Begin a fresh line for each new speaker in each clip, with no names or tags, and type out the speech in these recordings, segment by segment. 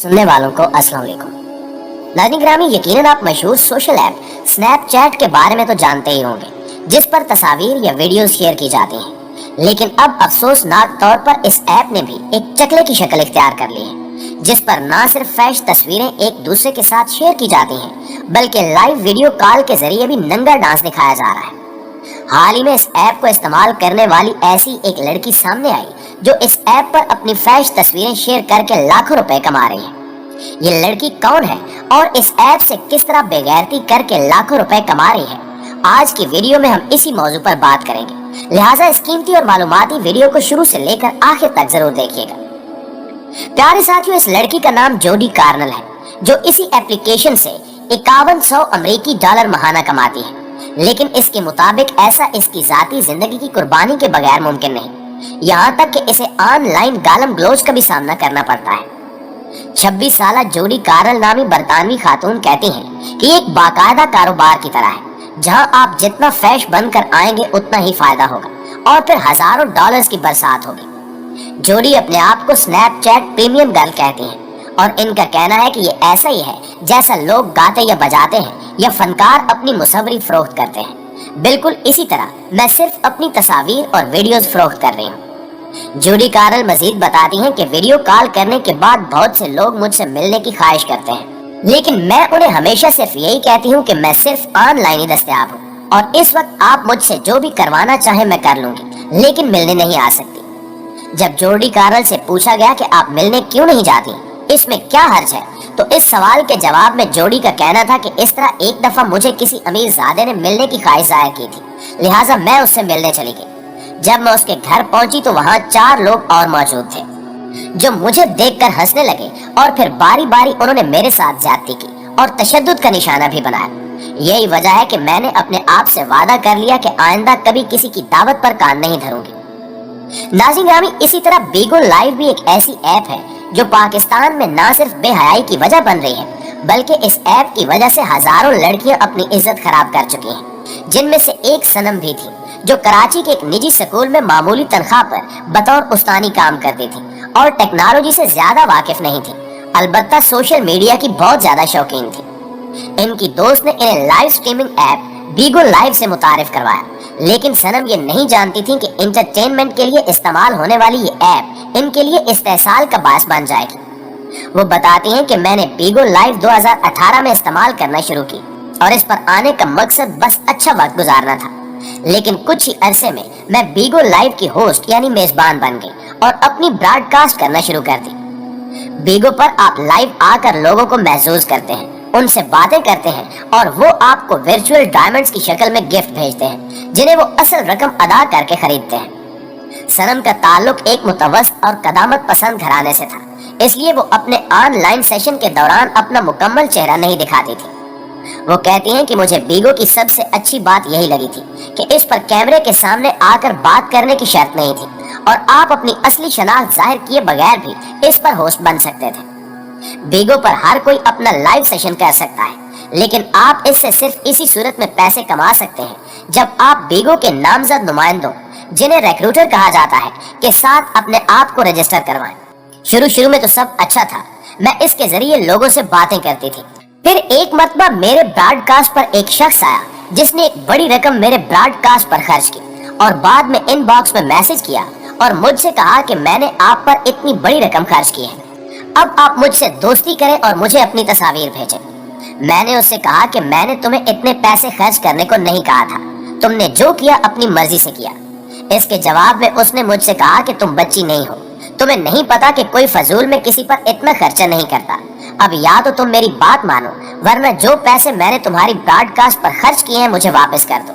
सुनने वालों को अस्सलाम वालेकुम। नाज़रीन ग्रामी, यकीनन आप मशहूर सोशल ऐप स्नैपचैट के बारे में तो जानते ही होंगे, जिस पर तस्वीर या वीडियो शेयर की जाती हैं। लेकिन अब अफसोसनाक तौर पर इस ऐप ने भी एक चकले की शक्ल इख्तियार कर ली है, जिस पर ना सिर्फ फैश तस्वीरें एक दूसरे के साथ शेयर की जाती हैं, बल्कि लाइव वीडियो कॉल के जरिए भी नंगा डांस दिखाया जा रहा है। हाल ही में इस ऐप को इस्तेमाल करने वाली ऐसी एक लड़की सामने आई जो इस ऐप पर अपनी फैश तस्वीरें शेयर करके लाखों रुपए कमा रही है। ये लड़की कौन है और इस ऐप से किस तरह बेगैरती करके लाखों रुपए कमा रही है, आज की वीडियो में हम इसी मौजू पर बात करेंगे। लिहाजा इस कीमती और मालूमाती वीडियो को शुरू से लेकर आखिर तक जरूर देखिएगा। प्यारे साथियों, इस लड़की का नाम जोडी कार्नल है, जो इसी एप्लीकेशन से 5100 अमेरिकी डॉलर महाना कमाती है। लेकिन इसके मुताबिक ऐसा इसकी जाती जिंदगी की कुर्बानी के बगैर मुमकिन नहीं, यहाँ तक कि इसे ऑनलाइन गालम ग्लोच का भी सामना करना पड़ता है। 26 साल जोडी कार्नल नामी बरतानवी खातून कहती हैं कि एक बाकायदा कारोबार की तरह है, जहां आप जितना फैश बनकर आएंगे उतना ही फायदा होगा और फिर हजारों डॉलर्स की बरसात होगी। जोडी अपने आप को स्नैपचैट प्रीमियम गर्ल कहती हैं और इनका कहना है कि ये ऐसा ही है जैसा लोग गाते या बजाते हैं या फनकार अपनी मुसव्वरी फरोख्त करते हैं। बिल्कुल इसी तरह मैं सिर्फ अपनी तस्वीर और वीडियोस फरोख्त कर रही हूँ। जोडी कार्नल मजीद बताती हैं कि वीडियो कॉल करने के बाद बहुत से लोग मुझसे मिलने की ख्वाहिश करते हैं, लेकिन मैं उन्हें हमेशा सिर्फ यही कहती हूँ कि मैं सिर्फ ऑनलाइन ही दस्तयाब हूँ और इस वक्त आप मुझसे जो भी करवाना चाहे मैं कर लूंगी, लेकिन मिलने नहीं आ सकती। जब जोडी कार्नल से पूछा गया कि आप मिलने क्यों नहीं जाती, इसमें क्या हर्ज है, तो इस सवाल के जवाब में जोडी का कहना था कि इस तरह एक दफा मुझे किसी अमीर ज़ादे ने मिलने की ख्वाहिश जाहिर की थी, लिहाजा मैं उससे मिलने चली गई। जब मैं उसके घर पहुंची तो वहां 4 लोग और मौजूद थे, जो मुझे देखकर हंसने लगे और फिर बारी बारी उन्होंने मेरे साथ ज्यादती की और तशद्दुद का निशाना भी बनाया। यही वजह है कि मैंने अपने आप से वादा कर लिया कि आइंदा कभी किसी की दावत पर कान नहीं धरूंगी। नाज़रीन ग्रामी, इसी तरह बीगो लाइव भी एक ऐसी ऐप है जो पाकिस्तान में ना सिर्फ बेहयाई की वजह बन रही है, बल्कि इस ऐप की वजह से हजारों लड़कियां अपनी इज्जत खराब कर चुकी हैं, जिनमें से एक सनम भी थी, जो कराची के एक निजी स्कूल में मामूली तनख्वाह पर बतौर उस्तानी काम करती थी और टेक्नोलॉजी से ज्यादा वाकिफ नहीं थी, अलबत्ता सोशल मीडिया की बहुत ज्यादा शौकीन थी। इनकी दोस्त ने इन्हें लाइव स्ट्रीमिंग ऐप बीगो लाइव से मुतारिफ करवाया, लेकिन सनम ये नहीं जानती थी कि इंटरटेनमेंट के लिए इस्तेमाल होने वाली ये ऐप इनके लिए इस्तेहसाल का बायस बन जाएगी। वो बताती हैं कि मैंने बीगो लाइव 2018 में इस्तेमाल करना शुरू की और इस पर आने का मकसद बस अच्छा वक्त गुजारना था, लेकिन कुछ ही अरसे में मैं बीगो लाइव की होस्ट यानी मेजबान बन गई और अपनी ब्रॉडकास्ट करना शुरू कर दी। बीगो पर आप लाइव आकर लोगों को महसूस करते हैं, उनसे बातें करते हैं और वो आपको वर्चुअल डायमंड्स की शक्ल में गिफ्ट भेजते हैं, जिन्हें वो असल रकम अदा करके खरीदते हैं। सनम का ताल्लुक एक मुतवस्सित और कदामत पसंद घराने से था, इसलिए वो अपने ऑनलाइन सेशन के दौरान अपना मुकम्मल चेहरा नहीं दिखाती थी। वो कहती हैं कि मुझे बीगो की सबसे अच्छी बात यही लगी थी कि इस पर कैमरे के सामने आकर बात करने की शर्त नहीं थी और आप अपनी असली शनाख्त जाहिर किए बगैर भी इस पर होस्ट बन सकते थे। बीगो पर हर कोई अपना लाइव सेशन कर सकता है, लेकिन आप इससे सिर्फ इसी सूरत में पैसे कमा सकते हैं जब आप बीगो के नामजद नुमाइंदों, जिन्हें रिक्रूटर कहा जाता है, के साथ अपने आप को रजिस्टर करवाएं। शुरू में तो सब अच्छा था, मैं इसके जरिए लोगों से बातें करती थी। फिर एक मर्तबा मेरे ब्रॉडकास्ट पर एक शख्स आया जिसने एक बड़ी रकम मेरे ब्रॉडकास्ट पर खर्च की और बाद में इनबॉक्स में मैसेज किया और मुझसे कहा कि मैंने आप पर इतनी बड़ी रकम खर्च की है, अब आप मुझसे दोस्ती करें और मुझे अपनी तस्वीर भेजें। मैंने उससे कहा कि मैंने तुम्हें इतने पैसे खर्च करने को नहीं कहा था, तुमने जो किया अपनी मर्जी से किया। इसके जवाब में उसने मुझसे कहा कि तुम बच्ची नहीं हो, तुम्हें नहीं पता कि कोई फजूल में किसी पर इतना खर्चा नहीं करता। अब या तो तुम मेरी बात मानो, वरना जो पैसे मैंने तुम्हारी ब्रॉडकास्ट पर खर्च किए हैं मुझे वापस कर दो।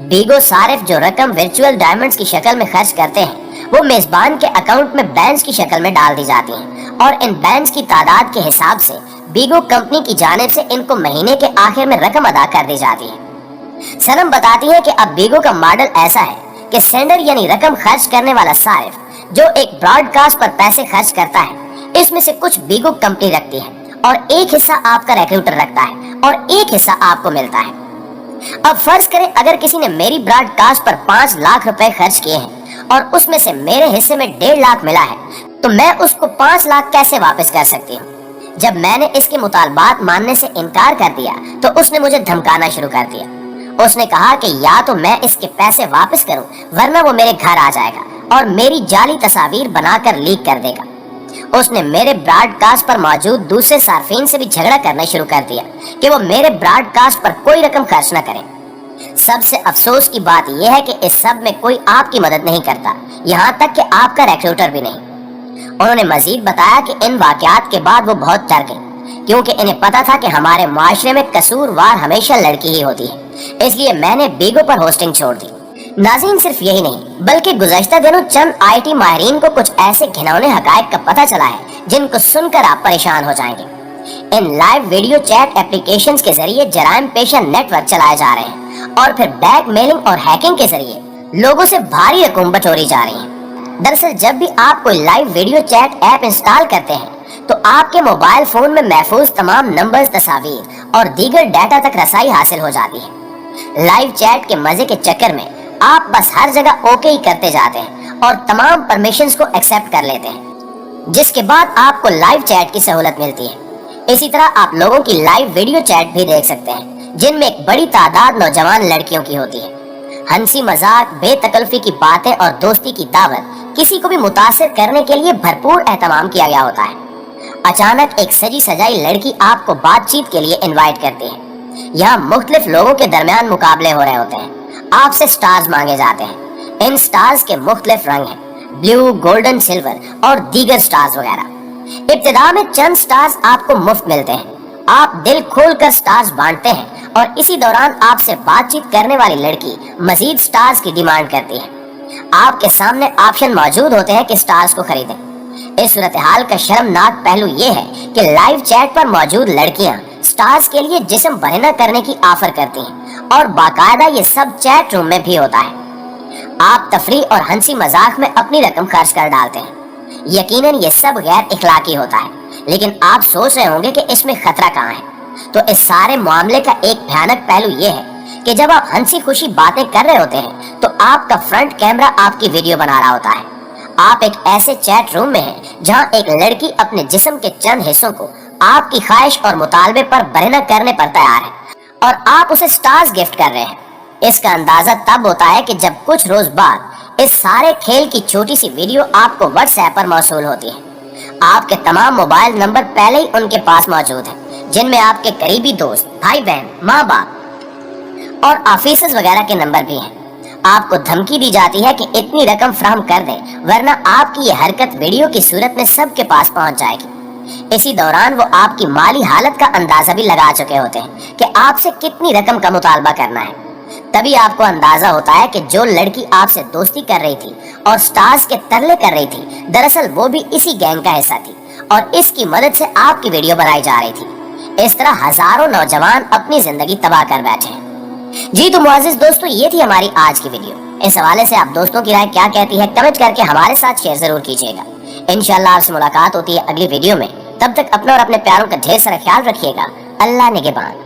बीगो सारिफ जो रकम वर्चुअल डायमंड्स की शक्ल में खर्च करते हैं, वो मेजबान के अकाउंट में बैंड्स की शक्ल में डाल दी जाती हैं और इन बैंड्स की तादाद के हिसाब से बीगो कंपनी की जानिब से इनको महीने के आखिर में रकम अदा कर दी जाती है। सनम बताती है कि अब बीगो का मॉडल ऐसा है कि सेंडर यानी रकम खर्च करने वाला सारिफ जो एक ब्रॉडकास्ट पर पैसे खर्च करता है, इसमें से कुछ बीगो कंपनी रखती है और एक हिस्सा आपका रिक्रूटर रखता है और एक हिस्सा आपको मिलता है। अब फर्ज करें अगर किसी ने मेरी ब्रॉडकास्ट पर 5 लाख रुपए खर्च किए हैं और उसमें से मेरे हिस्से में 1.5 लाख मिला है, तो मैं उसको 5 लाख कैसे वापस कर सकती हूँ। जब मैंने इसके मुतालबात मानने से इनकार कर दिया तो उसने मुझे धमकाना शुरू कर दिया। उसने कहा कि या तो मैं इसके पैसे वापस करूं वरना वो मेरे घर आ जाएगा और मेरी जाली तस्वीर बनाकर लीक कर देगा। उसने मेरे ब्रॉडकास्ट पर मौजूद दूसरे सार्फिन से भी झगड़ा करना शुरू कर दिया कि वो मेरे ब्रॉडकास्ट पर कोई रकम खर्च न करें। सबसे अफसोस की बात यह है कि इस सब में कोई आपकी मदद नहीं करता, यहाँ तक कि आपका रिक्रूटर भी नहीं। उन्होंने मजीद बताया कि इन वाकयात के बाद वो बहुत डर गई क्योंकि इन्हें पता था कि हमारे मुआशरे में कसूरवार हमेशा लड़की ही होती है, इसलिए मैंने बीगो पर होस्टिंग छोड़ दी। नाज़रीन, सिर्फ यही नहीं बल्कि गुज़श्ता दिनों चंद IT माहिरीन को कुछ ऐसे घिनौने हकायक का पता चला है जिनको सुनकर आप परेशान हो जाएंगे। इन लाइव वीडियो चैट एप्लीकेशंस के जरिए जराइम पेशा नेटवर्क चलाए जा रहे हैं और फिर ब्लैकमेलिंग और हैकिंग के जरिए लोगों से भारी रकम बटोरी जा रही है। दरअसल जब भी आप कोई live video chat app install करते हैं तो आपके मोबाइल फोन में महफूज तमाम नंबर्स, तस्वीर और दीगर डाटा तक रसाई हासिल हो जाती है। लाइव चैट के मजे के चक्कर में आप बस हर जगह ओके ही करते जाते हैं और तमाम परमिशंस को एक्सेप्ट कर लेते हैं, जिसके बाद आपको लाइव चैट की सहूलत मिलती है। इसी तरह आप लोगों की लाइव वीडियो चैट भी देख सकते हैं जिनमें एक बड़ी तादाद नौजवान लड़कियों की होती है। हंसी मजाक, बेतकल्फी की बातें और दोस्ती की दावत किसी को भी मुतासिर करने के लिए भरपूर एहतमाम किया गया होता है। अचानक एक सजी सजाई लड़की आपको बातचीत के लिए इनवाइट करती है। यहाँ मुख्तलिफ लोगों के दरमियान मुकाबले हो रहे होते हैं। आपसे स्टार्स मांगे जाते हैं। इन स्टार्स के मुख्तलिफ रंग हैं, ब्लू, गोल्डन, सिल्वर और दीगर स्टार्स वगैरह। इब्तिदा में चंद स्टार्स आपको मुफ्त मिलते हैं। आप दिल खोलकर स्टार्स बांटते हैं और इसी दौरान आपसे बातचीत करने वाली लड़की मजीद स्टार्स की डिमांड करती है। आपके सामने ऑप्शन मौजूद होते हैं कि स्टार्स को खरीदें। इस सूरत हाल का शर्मनाक पहलू यह है कि लाइव चैट पर मौजूद लड़कियां स्टार्स के लिए जिस्म बहना करने की ऑफर करती हैं और बाकायदा ये सब चैट रूम में भी होता है। आप तफरीह और हंसी मजाक में अपनी रकम खर्च कर डालते हैं। यकीनन ये सब गैर इखलाकी होता है, लेकिन आप सोच रहे होंगे कि इसमें खतरा कहाँ है। तो इस सारे मामले का एक भयानक पहलू ये है कि जब आप हंसी खुशी बातें कर रहे होते हैं तो आपका फ्रंट कैमरा आपकी वीडियो बना रहा होता है। आप एक ऐसे चैट रूम में हैं जहां एक लड़की अपने जिस्म के चंद हिस्सों को आपकी ख्वाहिश और मुतालबे पर बरहना करने पर तैयार है और आप उसे स्टार्स गिफ्ट कर रहे हैं। इसका अंदाजा तब होता है कि जब कुछ रोज बाद इस सारे खेल की छोटी सी वीडियो आपको व्हाट्सएप पर मौसूल होती है। आपके तमाम मोबाइल नंबर पहले ही उनके पास मौजूद हैं, जिनमें आपके करीबी दोस्त, भाई बहन, माँ बाप और ऑफिसर्स वगैरह के नंबर भी हैं। आपको धमकी दी जाती है कि इतनी रकम फराहम कर दें वरना आपकी ये हरकत वीडियो की सूरत में सबके पास पहुंच जाएगी। इसी दौरान वो आपकी माली हालत का अंदाजा भी लगा चुके होते हैं कि आपसे कितनी रकम का मुतालबा करना है। तभी आपको अंदाजा होता है कि जो लड़की आपसे दोस्ती कर रही थी और स्टार्स के तरले कर रही थी, दरअसल वो भी इसी गैंग का हिस्सा थी और इसकी मदद से आपकी वीडियो बनाई जा रही थी। इस तरह हजारों नौजवान अपनी जिंदगी तबाह कर बैठे हैं। जी तो मुअज़्ज़िज़ दोस्तों, ये थी हमारी आज की वीडियो। इस हवाले से आप दोस्तों की राय क्या कहती है कमेंट करके हमारे साथ शेयर जरूर कीजिएगा। इंशाअल्लाह आपसे मुलाकात होती है अगली वीडियो में। तब तक अपना और अपने प्यारों का ढेर सारा ख्याल रखिएगा। अल्लाह निगहबान।